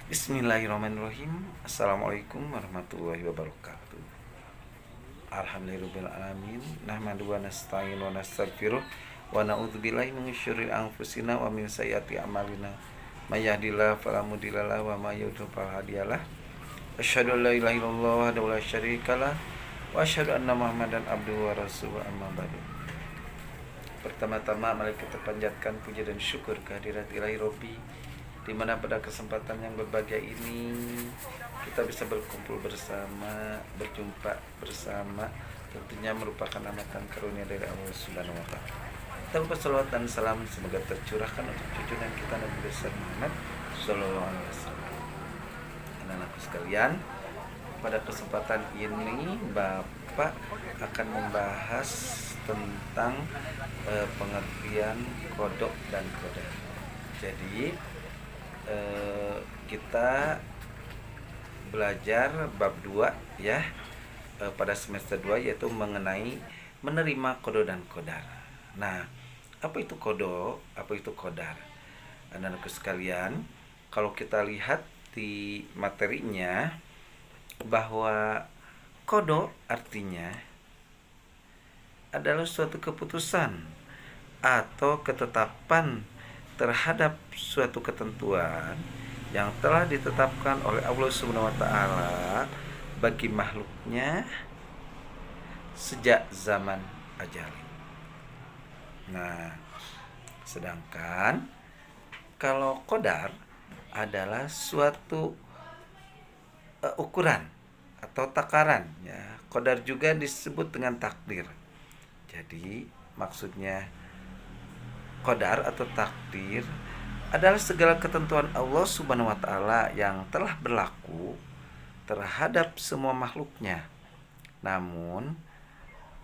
Bismillahirrahmanirrahim. Assalamualaikum warahmatullahi wabarakatuh. Alhamdulillahirrahmanirrahim. Nahmadu wa nasta'in wa nastaghfiruh wa na'udzubillahi min syururi anfusina wa min sayyiati a'malina. May yahdihillahu fala mudhillalah wa may yudhlil fala hadiyalah. Asyhadu an la ilaha illallah wahdahu la syarikalah wa asyhadu anna Muhammadan abduhu wa rasuluhu amma ba'du. Pertama-tama mari kita panjatkan puji dan syukur kehadirat Ilahi Robbi, di mana pada kesempatan yang berbahagia ini kita bisa berkumpul bersama, berjumpa bersama, tentunya merupakan amatan karunia dari Allah Subhanahu wa taala. Kita bersalawat dan salam semoga tercurahkan untuk junjungan kita Nabi besar Muhammad sallallahu alaihi wasallam. Anak-anakku sekalian, pada kesempatan ini Bapak akan membahas tentang pengertian kodok dan qadar. Jadi kita belajar bab 2 ya, pada semester 2, yaitu mengenai menerima kodo dan qadar. Nah, apa itu kodo, apa itu qadar? Anak-anakku sekalian, kalau kita lihat di materinya, bahwa kodo artinya adalah suatu keputusan atau ketetapan terhadap suatu ketentuan yang telah ditetapkan oleh Allah Subhanahu wa taala bagi makhluknya sejak zaman ajal. Nah, sedangkan kalau qadar adalah suatu ukuran atau takaran ya. Qadar juga disebut dengan takdir. Jadi maksudnya qadar atau takdir adalah segala ketentuan Allah Subhanahu wa taala yang telah berlaku terhadap semua makhluknya. Namun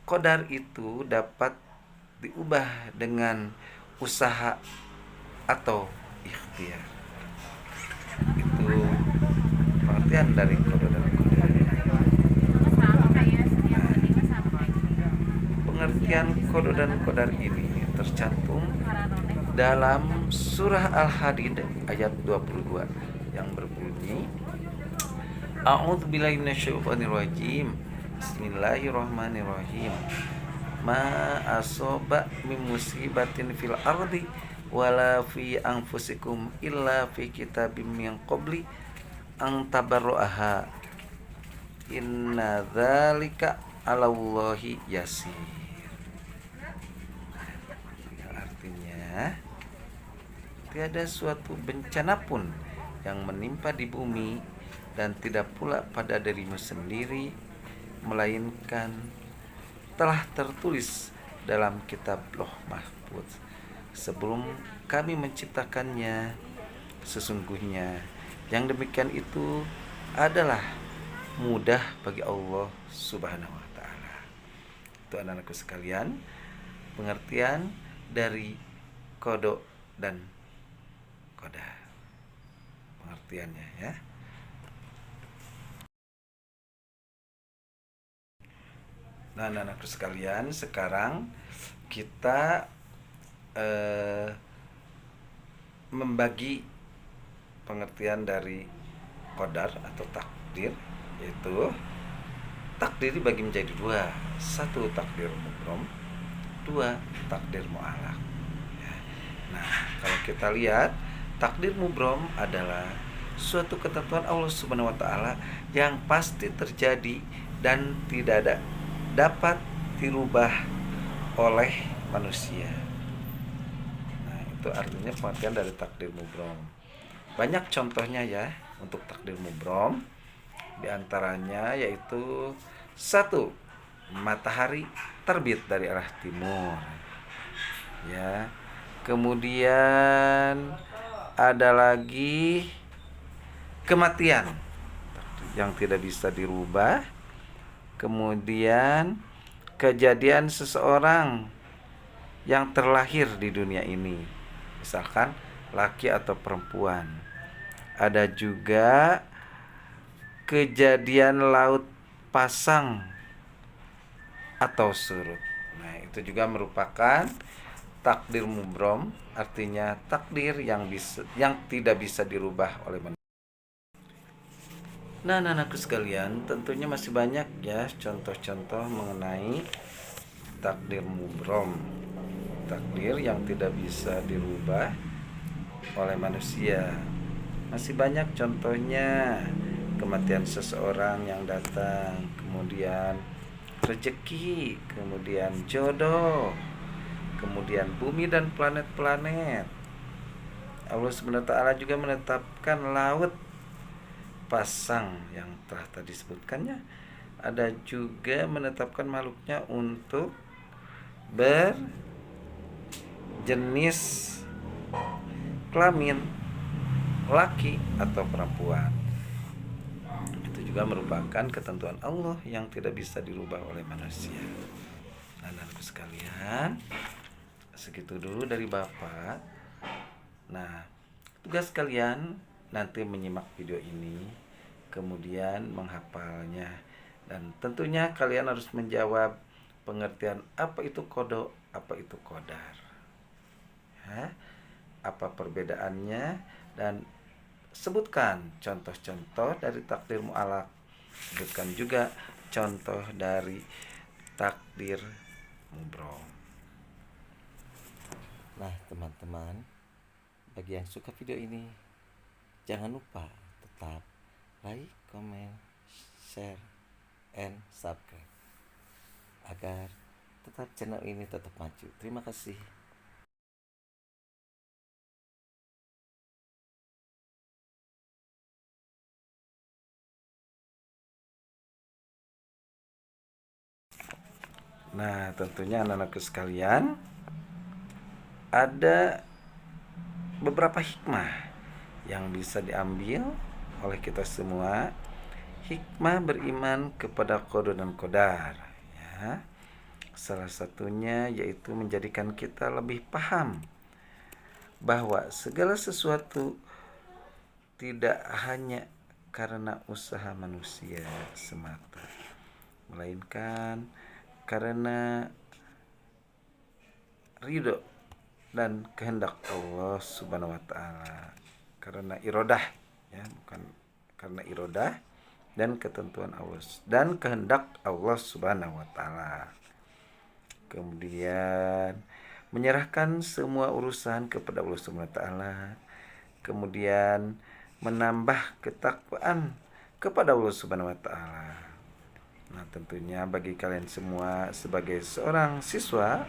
qadar itu dapat diubah dengan usaha atau ikhtiar. Itu pengertian dari qadar dan qadar. Pengertian qadar dan qadar ini tercantum dalam surah Al-Hadid ayat 22 yang berbunyi, A'udzubillahi minasyaitonirrajim. Bismillahirrahmanirrahim. Ma asoba min musibatin fil ardi wala fi anfusikum illa fi kitabim min qabli an tabarru'aha. Inna dzalika 'alallahi yasir. Tiada suatu bencana pun yang menimpa di bumi dan tidak pula pada dirimu sendiri, melainkan telah tertulis dalam kitab Lauh Mahfuz sebelum kami menciptakannya. Sesungguhnya yang demikian itu adalah mudah bagi Allah Subhanahu wa taala. Itu anak-anakku sekalian, pengertian dari kodo dan qadar, pengertiannya ya. Nah, anak-anakku sekalian, sekarang kita membagi pengertian dari qadar atau takdir, yaitu takdir dibagi menjadi dua. Satu, takdir mubrom. Dua, takdir mu'alaq. Nah, kalau kita lihat, takdir mubrom adalah suatu ketentuan Allah Subhanahu wa taala yang pasti terjadi dan tidak dapat dirubah oleh manusia. Nah, itu artinya pengertian dari takdir mubrom. Banyak contohnya ya untuk takdir mubrom. Di antaranya yaitu satu, matahari terbit dari arah timur. Ya. Kemudian ada lagi kematian yang tidak bisa dirubah. Kemudian kejadian seseorang yang terlahir di dunia ini, misalkan laki atau perempuan. Ada juga kejadian laut pasang atau surut. Nah, itu juga merupakan takdir mubrom, artinya takdir yang tidak bisa dirubah oleh manusia. Nah, anak-anakku sekalian, tentunya masih banyak ya contoh-contoh mengenai takdir mubrom, takdir yang tidak bisa dirubah oleh manusia. Masih banyak contohnya, kematian seseorang yang datang, kemudian rezeki, kemudian jodoh, kemudian bumi dan planet-planet. Allah SWT juga menetapkan laut pasang yang telah tadi disebutkannya. Ada juga menetapkan makhluknya untuk berjenis kelamin laki atau perempuan. Itu juga merupakan ketentuan Allah yang tidak bisa dirubah oleh manusia. Anak-anakku sekalian, segitu dulu dari Bapak. Nah, tugas kalian nanti menyimak video ini, kemudian menghafalnya, dan tentunya kalian harus menjawab pengertian apa itu kodo, apa itu kodar, apa perbedaannya, dan sebutkan contoh-contoh dari takdir mu'alaq. Sebutkan juga contoh dari takdir mubrom. Nah, teman-teman, bagi yang suka video ini, jangan lupa tetap like, comment, share, and subscribe agar tetap channel ini tetap maju. Terima kasih. Nah, tentunya anak-anakku sekalian, ada beberapa hikmah yang bisa diambil oleh kita semua. Hikmah beriman kepada qada dan qadar, ya. Salah satunya yaitu menjadikan kita lebih paham bahwa segala sesuatu tidak hanya karena usaha manusia semata, melainkan karena ridho dan kehendak Allah Subhanahu wa taala, karena irodah, ya, bukan karena irodah dan ketentuan Allah dan kehendak Allah Subhanahu wa taala. Kemudian menyerahkan semua urusan kepada Allah Subhanahu wa taala, kemudian menambah ketakwaan kepada Allah Subhanahu wa taala. Nah, tentunya bagi kalian semua sebagai seorang siswa,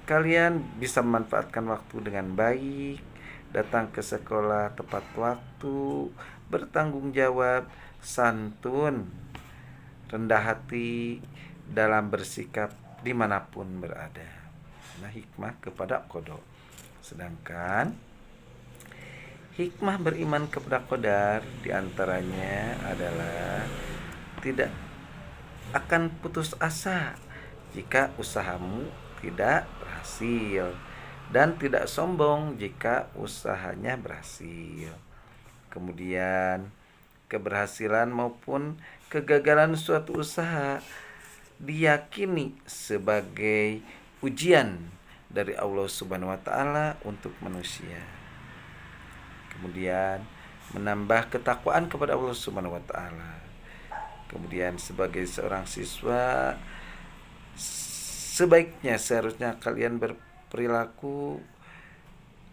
kalian bisa memanfaatkan waktu dengan baik, datang ke sekolah tepat waktu, bertanggung jawab, santun, rendah hati dalam bersikap dimanapun berada. Nah, hikmah kepada qada. Sedangkan hikmah beriman kepada qadar diantaranya adalah tidak akan putus asa jika usahamu tidak berhasil, dan tidak sombong jika usahanya berhasil. Kemudian keberhasilan maupun kegagalan suatu usaha diyakini sebagai ujian dari Allah Subhanahu wa taala untuk manusia. Kemudian menambah ketakwaan kepada Allah Subhanahu wa taala. Kemudian sebagai seorang siswa, seharusnya kalian berperilaku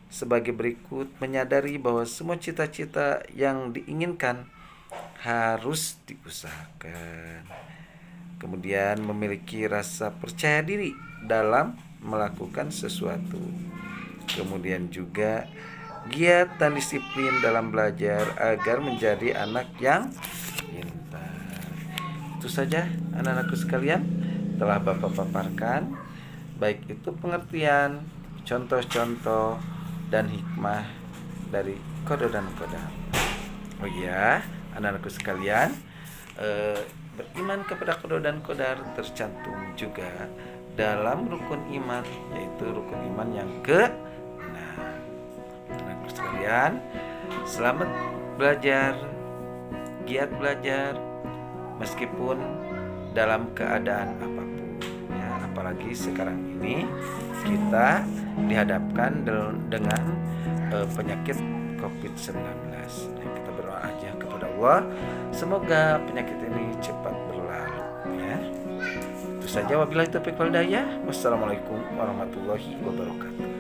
sebagai berikut: menyadari bahwa semua cita-cita yang diinginkan harus diusahakan. Kemudian memiliki rasa percaya diri dalam melakukan sesuatu. Kemudian juga giat dan disiplin dalam belajar agar menjadi anak yang pintar. Itu saja anak-anakku sekalian telah Bapak paparkan, baik itu pengertian, contoh-contoh, dan hikmah dari qada dan qadar. Oh iya, anak-anakku sekalian, beriman kepada qada dan qadar tercantum juga dalam rukun iman, yaitu rukun iman yang ke-6. Anak-anakku sekalian, selamat belajar, giat belajar meskipun dalam keadaan apapun, ya. Apalagi sekarang ini kita dihadapkan dengan penyakit COVID-19. Nah, kita berdoa aja Allah. Semoga penyakit ini cepat berlalu ya. Itu saja, wabillahi taufiq wal hidayah. Wassalamualaikum warahmatullahi wabarakatuh.